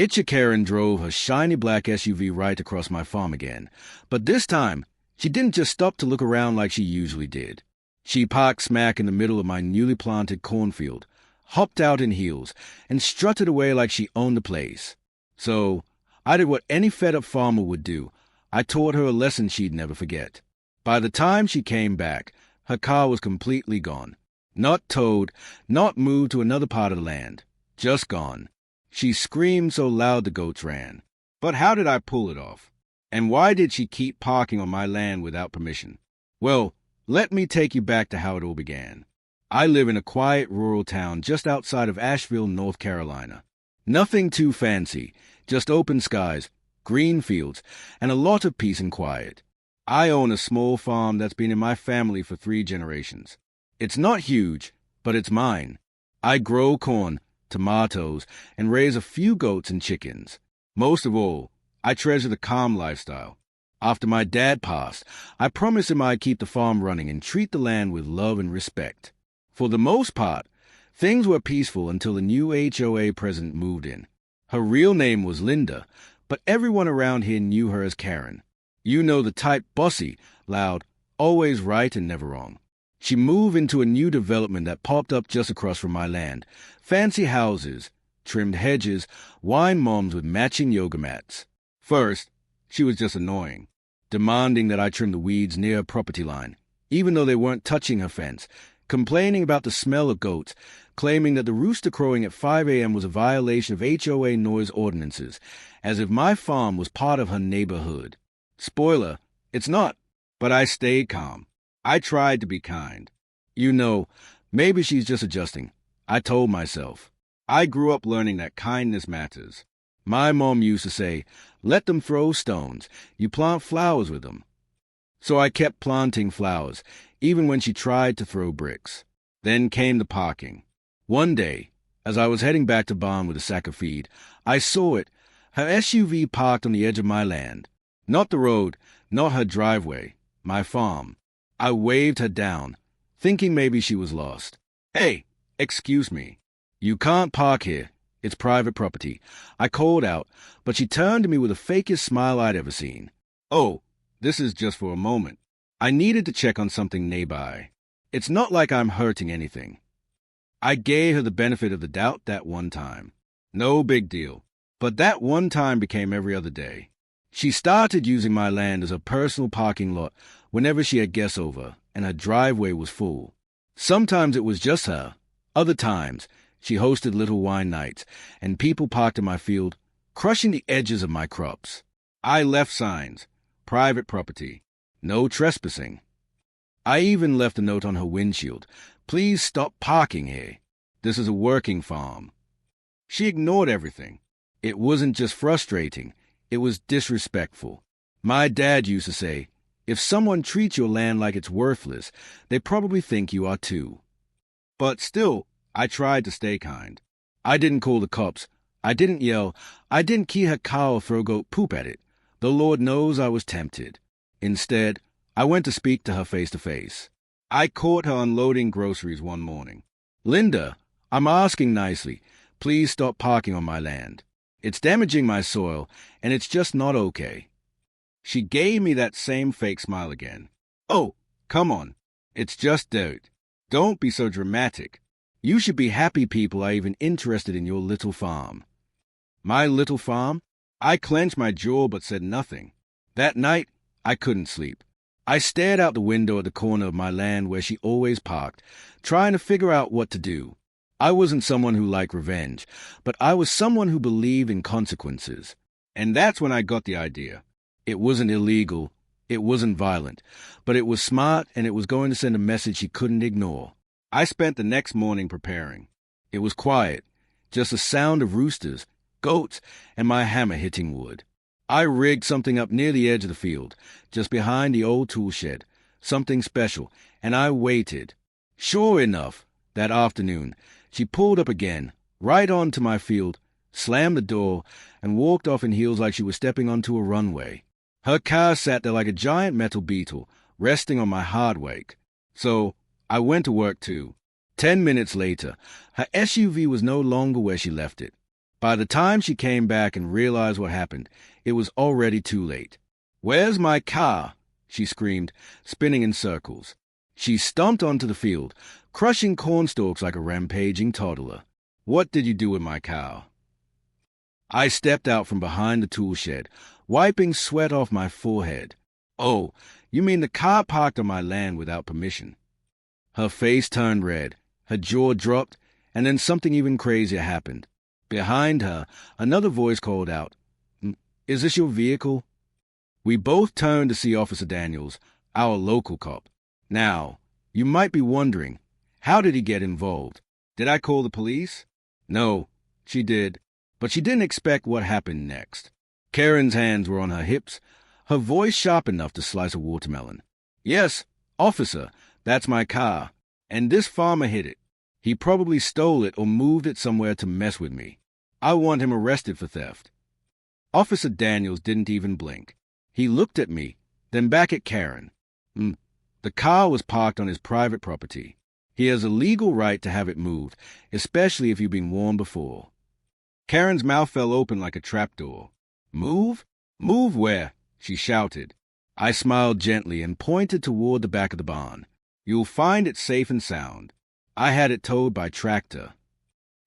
HOA Karen drove her shiny black SUV right across my farm again, but this time she didn't just stop to look around like she usually did. She parked smack in the middle of my newly planted cornfield, hopped out in heels, and strutted away like she owned the place. So I did what any fed-up farmer would do. I taught her a lesson she'd never forget. By the time she came back, her car was completely gone. Not towed, not moved to another part of the land. Just gone. She screamed so loud the goats ran. But how did I pull it off? And why did she keep parking on my land without permission? Well, let me take you back to how it all began. I live in a quiet rural town just outside of Asheville, North Carolina. Nothing too fancy, just open skies, green fields, and a lot of peace and quiet. I own a small farm that's been in my family for 3 generations. It's not huge, but it's mine. I grow corn, tomatoes, and raise a few goats and chickens. Most of all, I treasure the calm lifestyle. After my dad passed, I promised him I'd keep the farm running and treat the land with love and respect. For the most part, things were peaceful until the new HOA president moved in. Her real name was Linda, but everyone around here knew her as Karen. You know, the type, bossy, loud, always right and never wrong. She moved into a new development that popped up just across from my land. Fancy houses, trimmed hedges, wine moms with matching yoga mats. First, she was just annoying, demanding that I trim the weeds near her property line, even though they weren't touching her fence, complaining about the smell of goats, claiming that the rooster crowing at 5 a.m. was a violation of HOA noise ordinances, as if my farm was part of her neighborhood. Spoiler, it's not, but I stayed calm. I tried to be kind. You know, maybe she's just adjusting. I told myself. I grew up learning that kindness matters. My mom used to say, let them throw stones. You plant flowers with them. So I kept planting flowers, even when she tried to throw bricks. Then came the parking. One day, as I was heading back to barn with a sack of feed, I saw it, her SUV parked on the edge of my land. Not the road, not her driveway, my farm. I waved her down, thinking maybe she was lost. Hey, excuse me. You can't park here. It's private property. I called out, but she turned to me with the fakest smile I'd ever seen. Oh, this is just for a moment. I needed to check on something nearby. It's not like I'm hurting anything. I gave her the benefit of the doubt that one time. No big deal. But that one time became every other day. She started using my land as a personal parking lot whenever she had guests over and her driveway was full. Sometimes it was just her. Other times, she hosted little wine nights, and people parked in my field, crushing the edges of my crops. I left signs, private property, no trespassing. I even left a note on her windshield, please stop parking here. This is a working farm. She ignored everything. It wasn't just frustrating, it was disrespectful. My dad used to say, if someone treats your land like it's worthless, they probably think you are too. But still, I tried to stay kind. I didn't call the cops. I didn't yell. I didn't key her car or throw goat poop at it. The Lord knows I was tempted. Instead, I went to speak to her face to face. I caught her unloading groceries one morning. Linda, I'm asking nicely. Please stop parking on my land. It's damaging my soil, and it's just not okay. She gave me that same fake smile again. Oh, come on. It's just dirt. Don't be so dramatic. You should be happy people are even interested in your little farm. My little farm? I clenched my jaw but said nothing. That night, I couldn't sleep. I stared out the window at the corner of my land where she always parked, trying to figure out what to do. I wasn't someone who liked revenge, but I was someone who believed in consequences. And that's when I got the idea. It wasn't illegal, it wasn't violent, but it was smart and it was going to send a message she couldn't ignore. I spent the next morning preparing. It was quiet, just the sound of roosters, goats, and my hammer hitting wood. I rigged something up near the edge of the field, just behind the old tool shed, something special, and I waited. Sure enough, that afternoon, she pulled up again, right onto my field, slammed the door, and walked off in heels like she was stepping onto a runway. Her car sat there like a giant metal beetle, resting on my hard wake. So I went to work too. 10 minutes later, her SUV was no longer where she left it. By the time she came back and realized what happened, it was already too late. "Where's my car?" she screamed, spinning in circles. She stomped onto the field, crushing cornstalks like a rampaging toddler. "What did you do with my car?" I stepped out from behind the tool shed, wiping sweat off my forehead. "Oh, you mean the car parked on my land without permission?" Her face turned red, her jaw dropped, and then something even crazier happened. Behind her, another voice called out, "Is this your vehicle?" We both turned to see Officer Daniels, our local cop. Now, you might be wondering, how did he get involved? Did I call the police? No, she did, but she didn't expect what happened next. Karen's hands were on her hips, her voice sharp enough to slice a watermelon. "Yes, officer, that's my car, and this farmer hit it. He probably stole it or moved it somewhere to mess with me. I want him arrested for theft." Officer Daniels didn't even blink. He looked at me, then back at Karen. The car was parked on his private property. He has a legal right to have it moved, especially if you've been warned before. Karen's mouth fell open like a trapdoor. "Move? Move where?" she shouted. I smiled gently and pointed toward the back of the barn. "You'll find it safe and sound. I had it towed by tractor."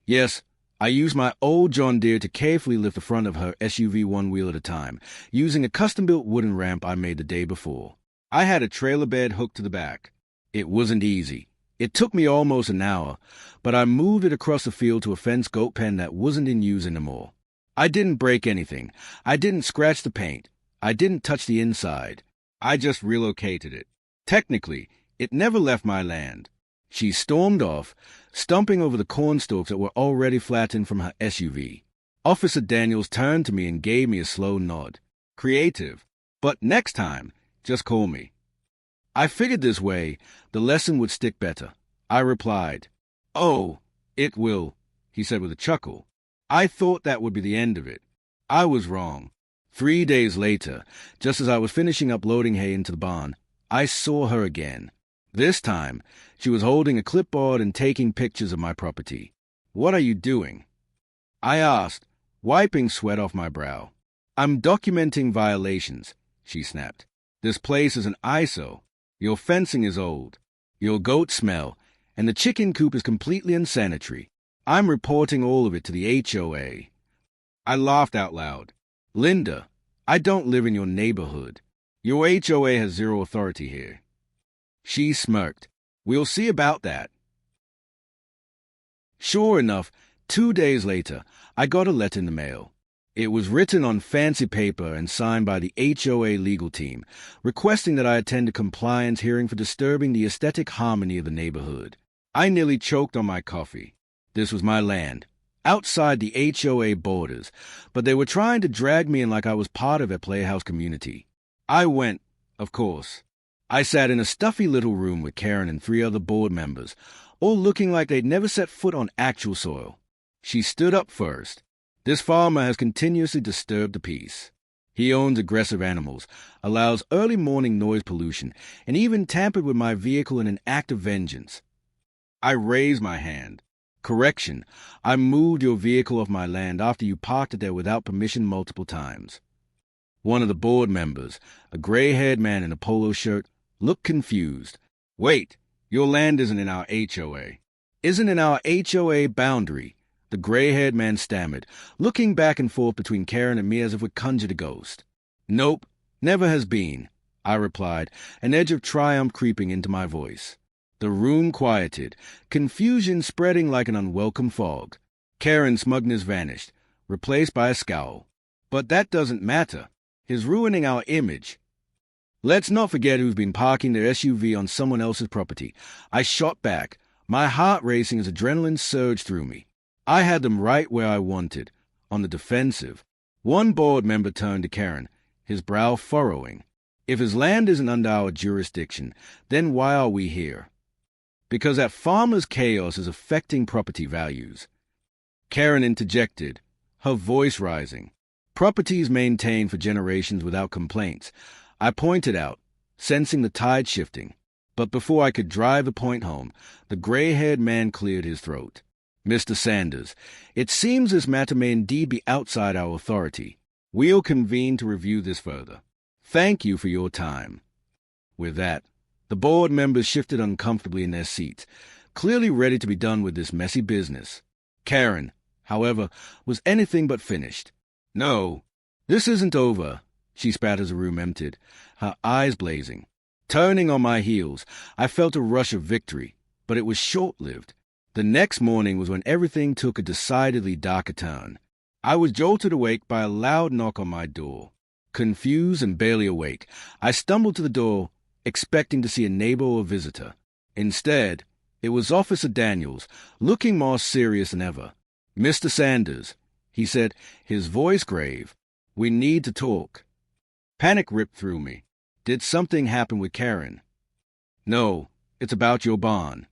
Yes, I used my old John Deere to carefully lift the front of her SUV one wheel at a time, using a custom-built wooden ramp I made the day before. I had a trailer bed hooked to the back. It wasn't easy. It took me almost an hour, but I moved it across the field to a fenced goat pen that wasn't in use anymore. I didn't break anything. I didn't scratch the paint. I didn't touch the inside. I just relocated it. Technically, it never left my land. She stormed off, stomping over the cornstalks that were already flattened from her SUV. Officer Daniels turned to me and gave me a slow nod. "Creative. But next time, just call me." I figured this way, the lesson would stick better. I replied, "Oh, it will," he said with a chuckle. I thought that would be the end of it. I was wrong. 3 days later, just as I was finishing up loading hay into the barn, I saw her again. This time, she was holding a clipboard and taking pictures of my property. "What are you doing?" I asked, wiping sweat off my brow. "I'm documenting violations," she snapped. "This place is an eyesore. Your fencing is old. Your goats smell, and the chicken coop is completely unsanitary. I'm reporting all of it to the HOA. I laughed out loud. "Linda, I don't live in your neighborhood. Your HOA has zero authority here." She smirked. "We'll see about that." Sure enough, 2 days later, I got a letter in the mail. It was written on fancy paper and signed by the HOA legal team, requesting that I attend a compliance hearing for disturbing the aesthetic harmony of the neighborhood. I nearly choked on my coffee. This was my land, outside the HOA borders, but they were trying to drag me in like I was part of a playhouse community. I went, of course. I sat in a stuffy little room with Karen and 3 other board members, all looking like they'd never set foot on actual soil. She stood up first. "This farmer has continuously disturbed the peace. He owns aggressive animals, allows early morning noise pollution, and even tampered with my vehicle in an act of vengeance." I raised my hand. "Correction, I moved your vehicle off my land after you parked it there without permission multiple times." One of the board members, a gray-haired man in a polo shirt, looked confused. "Wait, your land isn't in our HOA." "Isn't in our HOA boundary," the gray-haired man stammered, looking back and forth between Karen and me as if we conjured a ghost. "Nope, never has been," I replied, an edge of triumph creeping into my voice. The room quieted, confusion spreading like an unwelcome fog. Karen's smugness vanished, replaced by a scowl. "But that doesn't matter. He's ruining our image." "Let's not forget who's been parking their SUV on someone else's property." I shot back, my heart racing as adrenaline surged through me. I had them right where I wanted, on the defensive. One board member turned to Karen, his brow furrowing. "If his land isn't under our jurisdiction, then why are we here?" "Because that farmer's chaos is affecting property values." Karen interjected, her voice rising. "Properties maintained for generations without complaints." I pointed out, sensing the tide shifting. But before I could drive the point home, the gray-haired man cleared his throat. Mr. Sanders, it seems this matter may indeed be outside our authority. We'll convene to review this further. Thank you for your time." With that, the board members shifted uncomfortably in their seats, clearly ready to be done with this messy business. Karen, however, was anything but finished. "No, this isn't over," she spat as the room emptied, her eyes blazing. Turning on my heels, I felt a rush of victory, but it was short-lived. The next morning was when everything took a decidedly darker turn. I was jolted awake by a loud knock on my door. Confused and barely awake, I stumbled to the door, expecting to see a neighbor or visitor. Instead, it was Officer Daniels, looking more serious than ever. "Mr. Sanders," he said, his voice grave, "we need to talk." Panic ripped through me. Did something happen with Karen? "No, it's about your barn."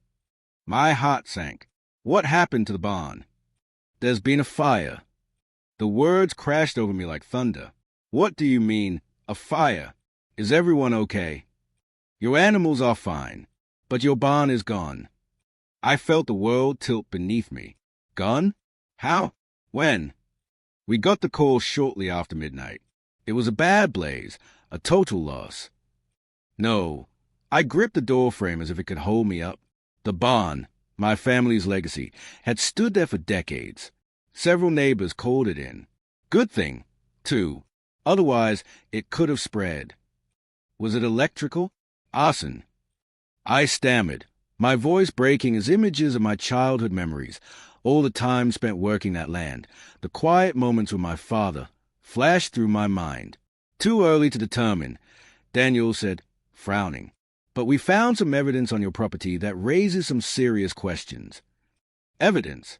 My heart sank. What happened to the barn? "There's been a fire." The words crashed over me like thunder. "What do you mean, a fire? Is everyone okay?" "Your animals are fine, but your barn is gone." I felt the world tilt beneath me. Gone? How? When? We got the call shortly after midnight. It was a bad blaze, a total loss. No. I gripped the doorframe as if it could hold me up. The barn, my family's legacy, had stood there for decades. Several neighbors called it in. Good thing, too. Otherwise, it could have spread. Was it electrical? Arson? I stammered, my voice breaking as images of my childhood memories, all the time spent working that land, the quiet moments with my father, flashed through my mind. "Too early to determine," Daniel said, frowning. "But we found some evidence on your property that raises some serious questions." "Evidence?"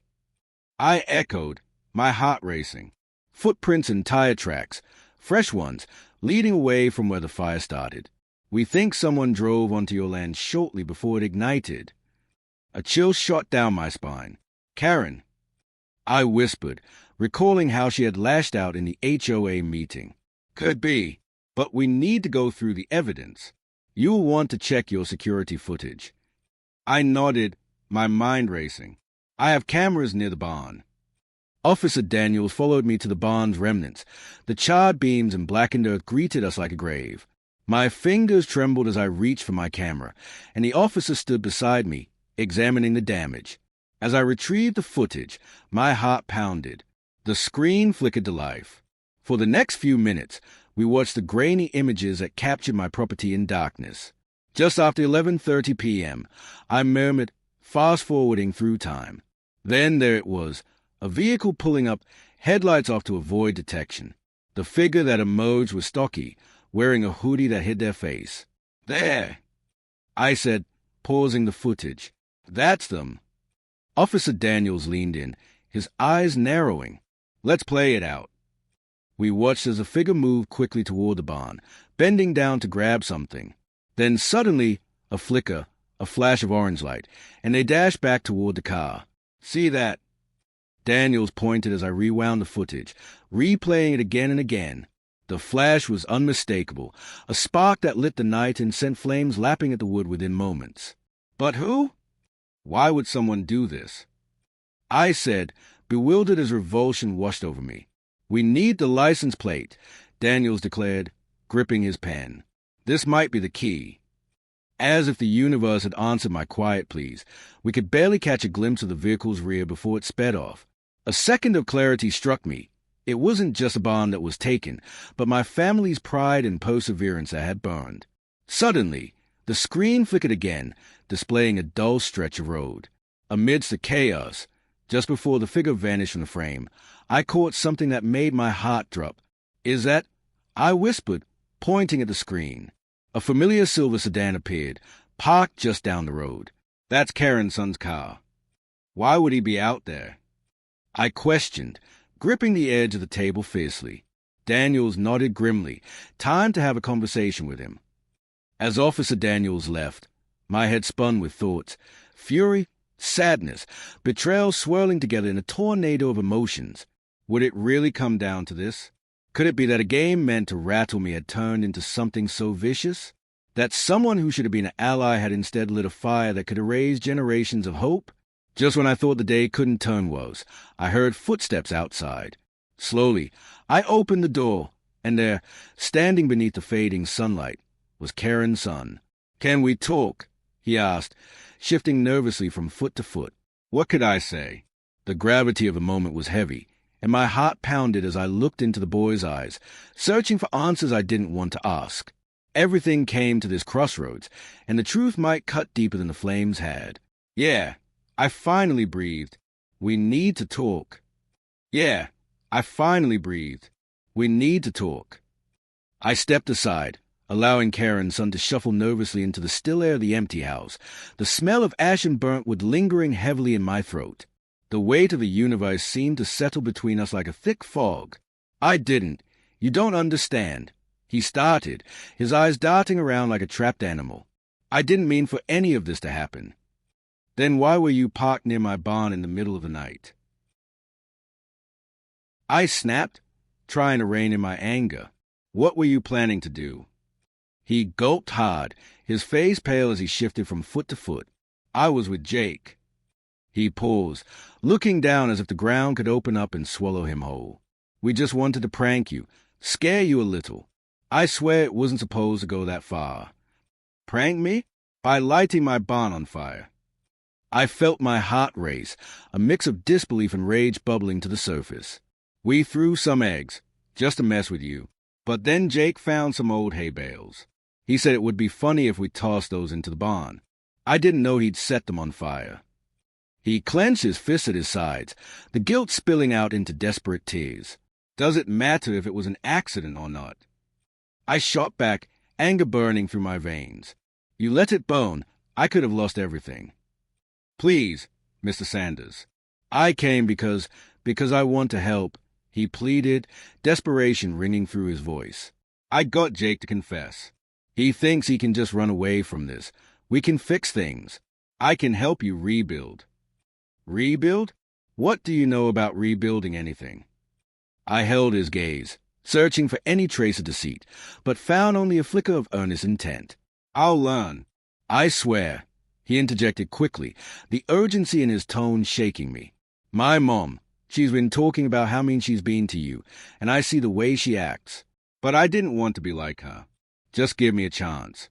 I echoed, my heart racing. Footprints and tire tracks, fresh ones, leading away from where the fire started. "We think someone drove onto your land shortly before it ignited." A chill shot down my spine. "Karen," I whispered, recalling how she had lashed out in the HOA meeting. "Could be, but we need to go through the evidence. You'll want to check your security footage." I nodded, my mind racing. "I have cameras near the barn." Officer Daniels followed me to the barn's remnants. The charred beams and blackened earth greeted us like a grave. My fingers trembled as I reached for my camera, and the officer stood beside me, examining the damage. As I retrieved the footage, my heart pounded. The screen flickered to life. For the next few minutes, we watched the grainy images that captured my property in darkness. Just after 11:30 p.m., I murmured, fast-forwarding through time. Then there it was, a vehicle pulling up, headlights off to avoid detection. The figure that emerged was stocky, wearing a hoodie that hid their face. "There," I said, pausing the footage. "That's them." Officer Daniels leaned in, his eyes narrowing. "Let's play it out." We watched as the figure moved quickly toward the barn, bending down to grab something. Then suddenly, a flicker, a flash of orange light, and they dashed back toward the car. "See that?" Daniels pointed as I rewound the footage, replaying it again and again. The flash was unmistakable, a spark that lit the night and sent flames lapping at the wood within moments. "But who? Why would someone do this?" I said, bewildered as revulsion washed over me. "We need the license plate," Daniels declared, gripping his pen. "This might be the key." As if the universe had answered my quiet pleas, we could barely catch a glimpse of the vehicle's rear before it sped off. A second of clarity struck me. It wasn't just a barn that was taken, but my family's pride and perseverance that had burned. Suddenly, the screen flickered again, displaying a dull stretch of road. Amidst the chaos, just before the figure vanished from the frame, I caught something that made my heart drop. "Is that?" I whispered, pointing at the screen. A familiar silver sedan appeared, parked just down the road. "That's Karen's son's car." "Why would he be out there?" I questioned, gripping the edge of the table fiercely. Daniels nodded grimly, time to have a conversation with him. As Officer Daniels left, my head spun with thoughts, fury, sadness, betrayal swirling together in a tornado of emotions. Would it really come down to this? Could it be that a game meant to rattle me had turned into something so vicious? That someone who should have been an ally had instead lit a fire that could erase generations of hope? Just when I thought the day couldn't turn worse, I heard footsteps outside. Slowly, I opened the door, and there, standing beneath the fading sunlight, was Karen's son. "Can we talk?" he asked, shifting nervously from foot to foot. What could I say? The gravity of the moment was heavy, and my heart pounded as I looked into the boy's eyes, searching for answers I didn't want to ask. Everything came to this crossroads, and the truth might cut deeper than the flames had. "Yeah," I finally breathed. "We need to talk." "Yeah," I finally breathed. "We need to talk." I stepped aside, allowing Karen's son to shuffle nervously into the still air of the empty house. The smell of ash and burnt wood lingering heavily in my throat. The weight of the universe seemed to settle between us like a thick fog. "I didn't. You don't understand," he started, his eyes darting around like a trapped animal. "I didn't mean for any of this to happen." "Then why were you parked near my barn in the middle of the night?" I snapped, trying to rein in my anger. "What were you planning to do?" He gulped hard, his face pale as he shifted from foot to foot. "I was with Jake." He paused, looking down as if the ground could open up and swallow him whole. "We just wanted to prank you, scare you a little. I swear it wasn't supposed to go that far." "Prank me?" "By lighting my barn on fire." I felt my heart race, a mix of disbelief and rage bubbling to the surface. "We threw some eggs, just to mess with you. But then Jake found some old hay bales. He said it would be funny if we tossed those into the barn. I didn't know he'd set them on fire." He clenched his fists at his sides, the guilt spilling out into desperate tears. "Does it matter if it was an accident or not?" I shot back, anger burning through my veins. "You let it burn. I could have lost everything." "Please, Mr. Sanders. I came because I want to help," he pleaded, desperation ringing through his voice. "I got Jake to confess. He thinks he can just run away from this. We can fix things. I can help you rebuild." "Rebuild? What do you know about rebuilding anything?" I held his gaze, searching for any trace of deceit, but found only a flicker of earnest intent. "I'll learn. I swear," he interjected quickly, the urgency in his tone shaking me. "My mom, she's been talking about how mean she's been to you, and I see the way she acts. But I didn't want to be like her. Just give me a chance."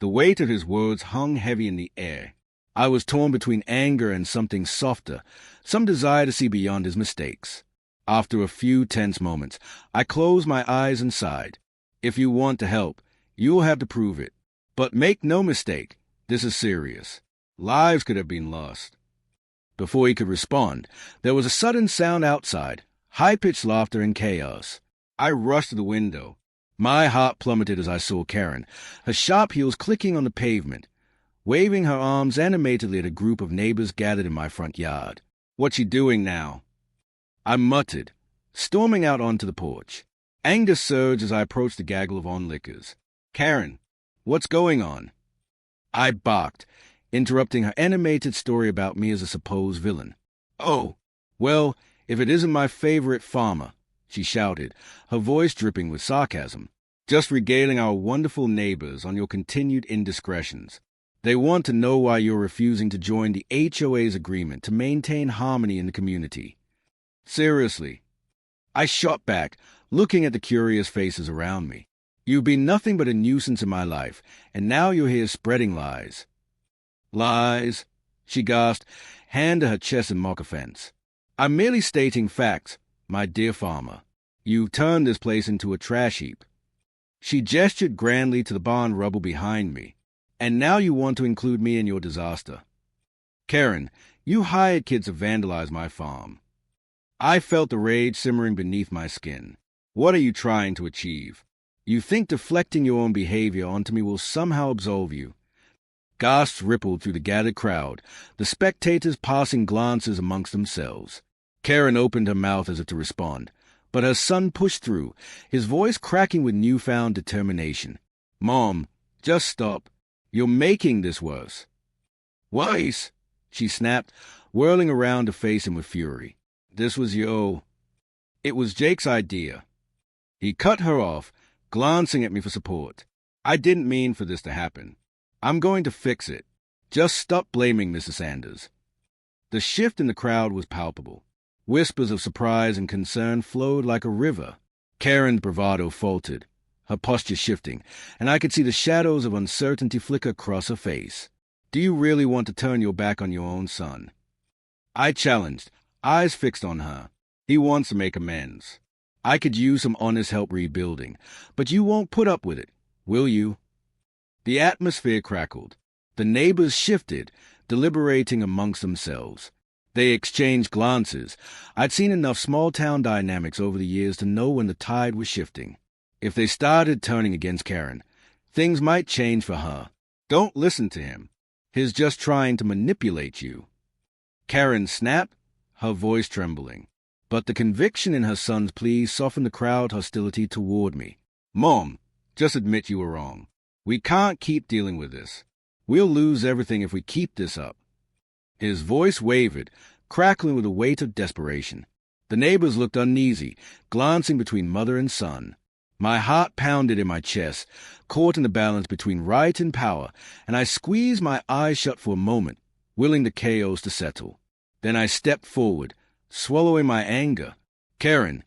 The weight of his words hung heavy in the air. I was torn between anger and something softer, some desire to see beyond his mistakes. After a few tense moments, I closed my eyes and sighed. "If you want to help, you'll have to prove it. But make no mistake, this is serious. Lives could have been lost." Before he could respond, there was a sudden sound outside, high-pitched laughter and chaos. I rushed to the window. My heart plummeted as I saw Karen, her sharp heels clicking on the pavement, waving her arms animatedly at a group of neighbors gathered in my front yard. "What's she doing now?" I muttered, storming out onto the porch. Anger surged as I approached the gaggle of onlookers. "Karen, what's going on?" I barked, interrupting her animated story about me as a supposed villain. "Oh, well, if it isn't my favorite farmer," she shouted, her voice dripping with sarcasm. "Just regaling our wonderful neighbors on your continued indiscretions. They want to know why you're refusing to join the HOA's agreement to maintain harmony in the community." "Seriously?" I shot back, looking at the curious faces around me. "You've been nothing but a nuisance in my life, and now you're here spreading lies." "Lies?" she gasped, hand to her chest in mock offense. "I'm merely stating facts, my dear farmer. You've turned this place into a trash heap." She gestured grandly to the barn rubble behind me. "And now you want to include me in your disaster. Karen, you hired kids to vandalize my farm." I felt the rage simmering beneath my skin. "What are you trying to achieve? You think deflecting your own behavior onto me will somehow absolve you?" Gasps rippled through the gathered crowd, the spectators passing glances amongst themselves. Karen opened her mouth as if to respond, but her son pushed through, his voice cracking with newfound determination. "Mom, just stop. You're making this worse." "Weiss," she snapped, whirling around to face him with fury. "This was It was Jake's idea." He cut her off, glancing at me for support. "I didn't mean for this to happen. I'm going to fix it. Just stop blaming Mrs. Sanders." The shift in the crowd was palpable. Whispers of surprise and concern flowed like a river. Karen's bravado faltered, her posture shifting, and I could see the shadows of uncertainty flicker across her face. Do you really want to turn your back on your own son? I challenged, eyes fixed on her. He wants to make amends. I could use some honest help rebuilding, but you won't put up with it, will you? The atmosphere crackled. The neighbors shifted, deliberating amongst themselves. They exchanged glances. I'd seen enough small-town dynamics over the years to know when the tide was shifting. If they started turning against Karen, things might change for her. Don't listen to him. He's just trying to manipulate you. Karen snapped, her voice trembling. But the conviction in her son's plea softened the crowd hostility toward me. Mom, just admit you were wrong. We can't keep dealing with this. We'll lose everything if we keep this up. His voice wavered, crackling with the weight of desperation. The neighbors looked uneasy, glancing between mother and son. My heart pounded in my chest, caught in the balance between right and power, and I squeezed my eyes shut for a moment, willing the chaos to settle. Then I stepped forward, swallowing my anger. Karen,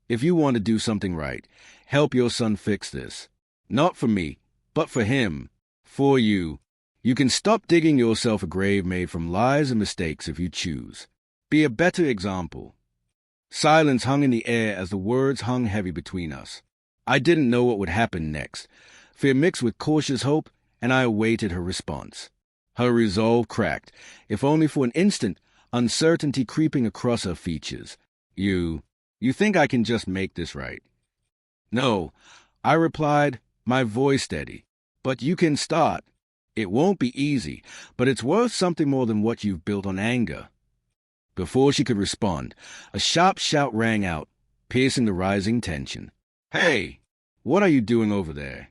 if you want to do something right, help your son fix this. Not for me, but for him. For you. You can stop digging yourself a grave made from lies and mistakes if you choose. Be a better example. Silence hung in the air as the words hung heavy between us. I didn't know what would happen next. Fear mixed with cautious hope, and I awaited her response. Her resolve cracked, if only for an instant, uncertainty creeping across her features. You think I can just make this right? No, I replied, my voice steady. But you can start. It won't be easy, but it's worth something more than what you've built on anger. Before she could respond, a sharp shout rang out, piercing the rising tension. Hey, what are you doing over there?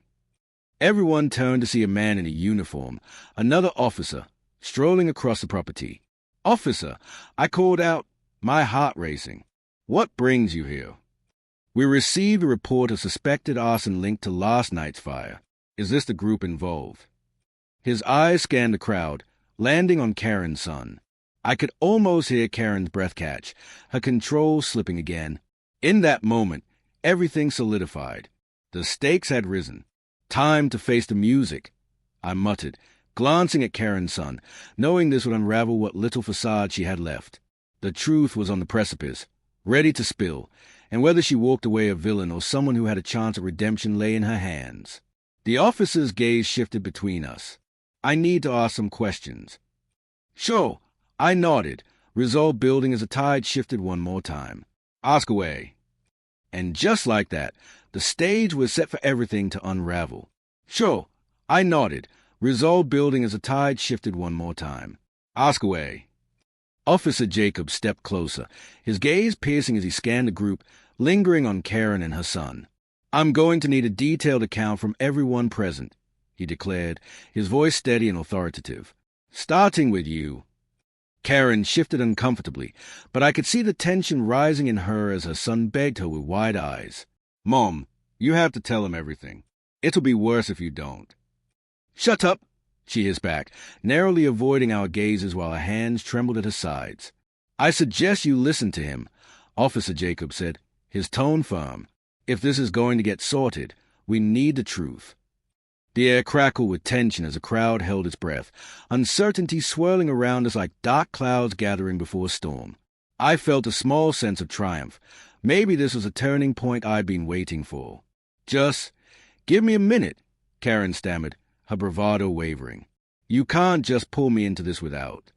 Everyone turned to see a man in a uniform, another officer, strolling across the property. Officer, I called out, my heart racing. What brings you here? We received a report of suspected arson linked to last night's fire. Is this the group involved? His eyes scanned the crowd, landing on Karen's son. I could almost hear Karen's breath catch, her control slipping again. In that moment, everything solidified. The stakes had risen. Time to face the music, I muttered, glancing at Karen's son, knowing this would unravel what little facade she had left. The truth was on the precipice, ready to spill, and whether she walked away a villain or someone who had a chance at redemption lay in her hands. The officer's gaze shifted between us. I need to ask some questions. Sure, I nodded, resolve building as the tide shifted one more time. Ask away. And just like that, the stage was set for everything to unravel. Sure, I nodded, resolve building as the tide shifted one more time. Ask away. Officer Jacob stepped closer, his gaze piercing as he scanned the group, lingering on Karen and her son. I'm going to need a detailed account from everyone present, he declared, his voice steady and authoritative. Starting with you. Karen shifted uncomfortably, but I could see the tension rising in her as her son begged her with wide eyes. Mom, you have to tell him everything. It'll be worse if you don't. Shut up, she hissed back, narrowly avoiding our gazes while her hands trembled at her sides. I suggest you listen to him, Officer Jacob said, his tone firm. If this is going to get sorted, we need the truth. The air crackled with tension as the crowd held its breath, uncertainty swirling around us like dark clouds gathering before a storm. I felt a small sense of triumph. Maybe this was a turning point I'd been waiting for. Just give me a minute, Karen stammered, her bravado wavering. You can't just pull me into this without.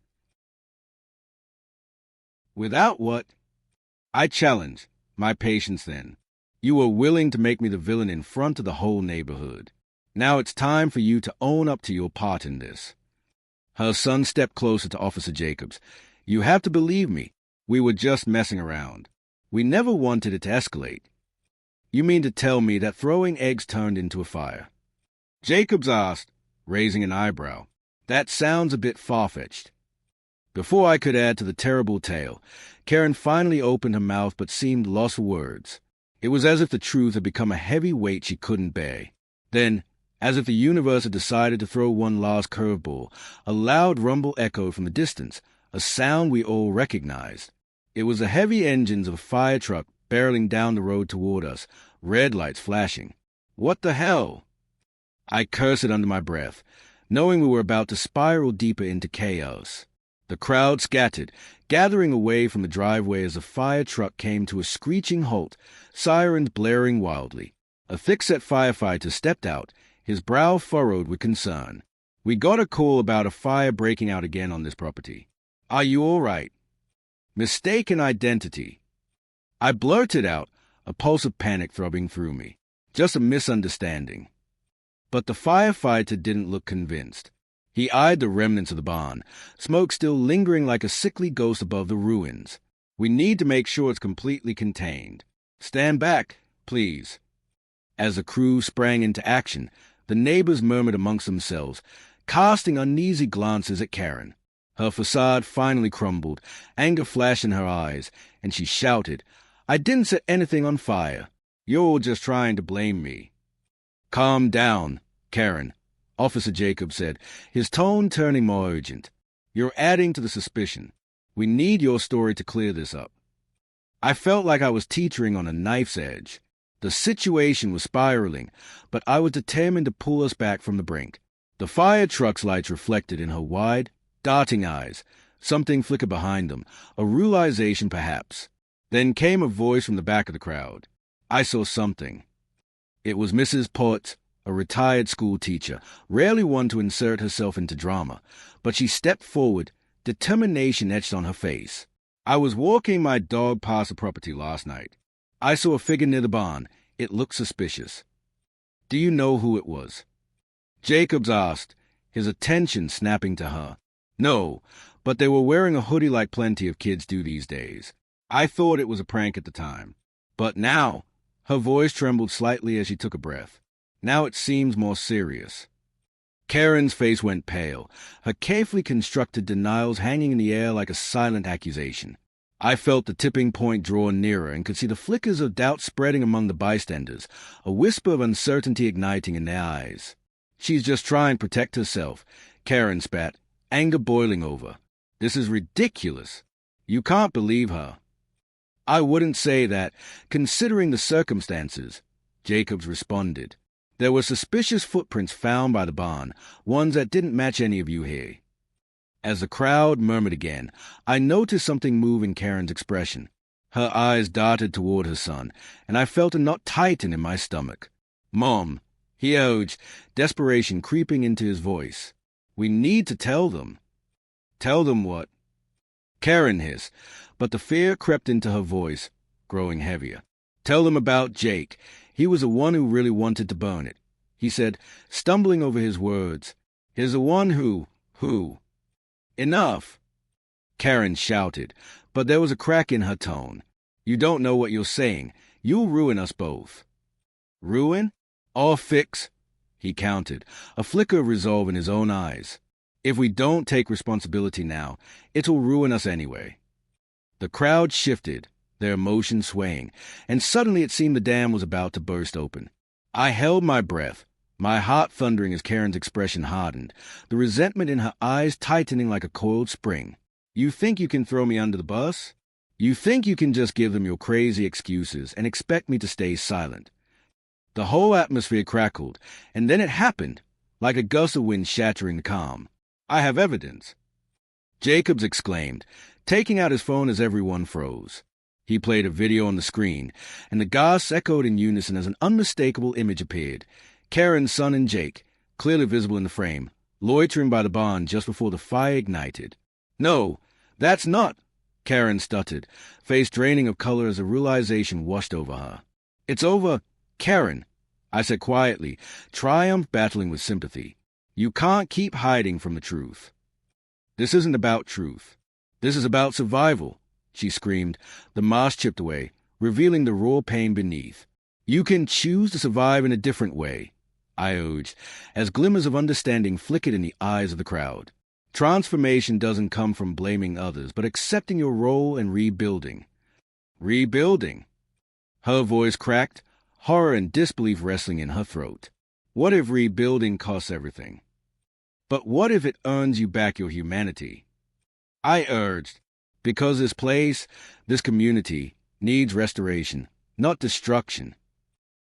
Without what? I challenged, my patience then. You were willing to make me the villain in front of the whole neighborhood. Now it's time for you to own up to your part in this. Her son stepped closer to Officer Jacobs. You have to believe me. We were just messing around. We never wanted it to escalate. You mean to tell me that throwing eggs turned into a fire? Jacobs asked, raising an eyebrow. That sounds a bit far-fetched. Before I could add to the terrible tale, Karen finally opened her mouth but seemed lost for words. It was as if the truth had become a heavy weight she couldn't bear. Then, as if the universe had decided to throw one last curveball, a loud rumble echoed from the distance, a sound we all recognized. It was the heavy engines of a fire truck barreling down the road toward us, red lights flashing. What the hell? I cursed under my breath, knowing we were about to spiral deeper into chaos. The crowd scattered, gathering away from the driveway as the fire truck came to a screeching halt, sirens blaring wildly. A thick-set firefighter stepped out, his brow furrowed with concern. "We got a call about a fire breaking out again on this property. Are you all right?" "Mistaken identity." I blurted out, a pulse of panic throbbing through me. Just a misunderstanding. But the firefighter didn't look convinced. He eyed the remnants of the barn, smoke still lingering like a sickly ghost above the ruins. "We need to make sure it's completely contained. Stand back, please." As the crew sprang into action, the neighbors murmured amongst themselves, casting uneasy glances at Karen. Her facade finally crumbled, anger flashed in her eyes, and she shouted, "I didn't set anything on fire. You're all just trying to blame me." "Calm down, Karen," Officer Jacobs said, his tone turning more urgent. "You're adding to the suspicion. We need your story to clear this up." I felt like I was teetering on a knife's edge. The situation was spiraling, but I was determined to pull us back from the brink. The fire truck's lights reflected in her wide, darting eyes. Something flickered behind them, a realization perhaps. Then came a voice from the back of the crowd. I saw something. It was Mrs. Potts, a retired school teacher, rarely one to insert herself into drama, but she stepped forward, determination etched on her face. "I was walking my dog past the property last night. I saw a figure near the barn. It looked suspicious." "Do you know who it was?" Jacobs asked, his attention snapping to her. "No, but they were wearing a hoodie like plenty of kids do these days. I thought it was a prank at the time. But now," her voice trembled slightly as she took a breath, "now it seems more serious." Karen's face went pale, her carefully constructed denials hanging in the air like a silent accusation. I felt the tipping point draw nearer and could see the flickers of doubt spreading among the bystanders, a whisper of uncertainty igniting in their eyes. "She's just trying to protect herself," Karen spat, anger boiling over. "This is ridiculous. You can't believe her." "I wouldn't say that, considering the circumstances," Jacobs responded. "There were suspicious footprints found by the barn, ones that didn't match any of you here." As the crowd murmured again, I noticed something move in Karen's expression. Her eyes darted toward her son, and I felt a knot tighten in my stomach. "Mom," he urged, desperation creeping into his voice. "We need to tell them." "Tell them what?" Karen hissed, but the fear crept into her voice, growing heavier. "Tell them about Jake. He was the one who really wanted to burn it," he said, stumbling over his words. "He's the one who... Enough!" Karen shouted, but there was a crack in her tone. "You don't know what you're saying. You'll ruin us both." "Ruin? Or fix?" he countered, a flicker of resolve in his own eyes. "If we don't take responsibility now, it'll ruin us anyway." The crowd shifted, their emotions swaying, and suddenly it seemed the dam was about to burst open. I held my breath, my heart thundering as Karen's expression hardened, the resentment in her eyes tightening like a coiled spring. "You think you can throw me under the bus? You think you can just give them your crazy excuses and expect me to stay silent?" The whole atmosphere crackled, and then it happened, like a gust of wind shattering the calm. "I have evidence," Jacobs exclaimed, taking out his phone as everyone froze. He played a video on the screen, and the gasps echoed in unison as an unmistakable image appeared. Karen's son and Jake, clearly visible in the frame, loitering by the barn just before the fire ignited. "No, that's not," Karen stuttered, face draining of color as a realization washed over her. "It's over, Karen," I said quietly, triumph battling with sympathy. "You can't keep hiding from the truth." "This isn't about truth. This is about survival," she screamed, the mask chipped away, revealing the raw pain beneath. "You can choose to survive in a different way," I urged, as glimmers of understanding flickered in the eyes of the crowd. "Transformation doesn't come from blaming others, but accepting your role and rebuilding." "Rebuilding?" Her voice cracked, horror and disbelief wrestling in her throat. "What if rebuilding costs everything? But what if it earns you back your humanity?" I urged, because this place, this community, needs restoration, not destruction.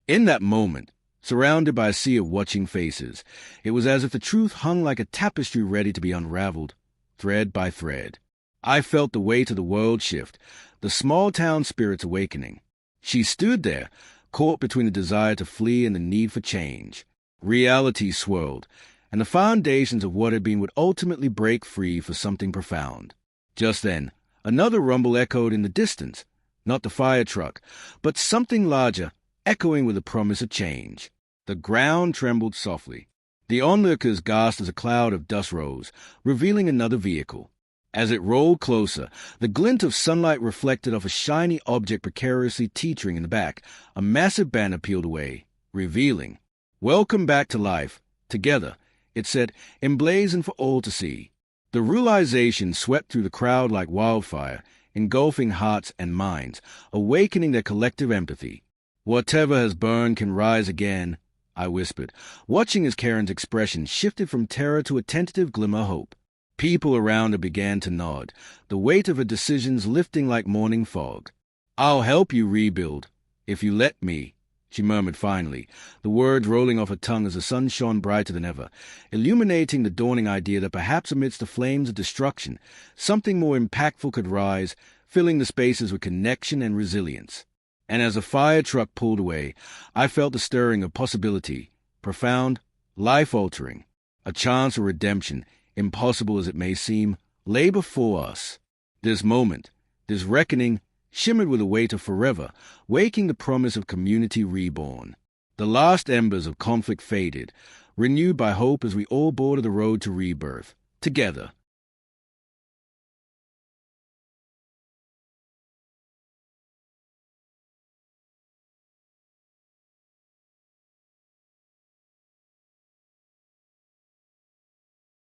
In that moment, surrounded by a sea of watching faces, it was as if the truth hung like a tapestry ready to be unraveled, thread by thread. I felt the weight of the world shift, the small-town spirits awakening. She stood there, caught between the desire to flee and the need for change. Reality swirled, and the foundations of what had been would ultimately break free for something profound. Just then, another rumble echoed in the distance, not the fire truck, but something larger, echoing with the promise of change. The ground trembled softly. The onlookers gasped as a cloud of dust rose, revealing another vehicle. As it rolled closer, the glint of sunlight reflected off a shiny object precariously teetering in the back. A massive banner peeled away, revealing, "Welcome back to life. Together," it said, emblazoned for all to see. The realization swept through the crowd like wildfire, engulfing hearts and minds, awakening their collective empathy. "Whatever has burned can rise again," I whispered, watching as Karen's expression shifted from terror to a tentative glimmer of hope. People around her began to nod, the weight of her decisions lifting like morning fog. "I'll help you rebuild, if you let me," she murmured finally, the words rolling off her tongue as the sun shone brighter than ever, illuminating the dawning idea that perhaps amidst the flames of destruction, something more impactful could rise, filling the spaces with connection and resilience. And as the fire truck pulled away, I felt the stirring of possibility, profound, life-altering. A chance of redemption, impossible as it may seem, lay before us. This moment, this reckoning, shimmered with the weight of forever, waking the promise of community reborn. The last embers of conflict faded, renewed by hope as we all boarded the road to rebirth, together.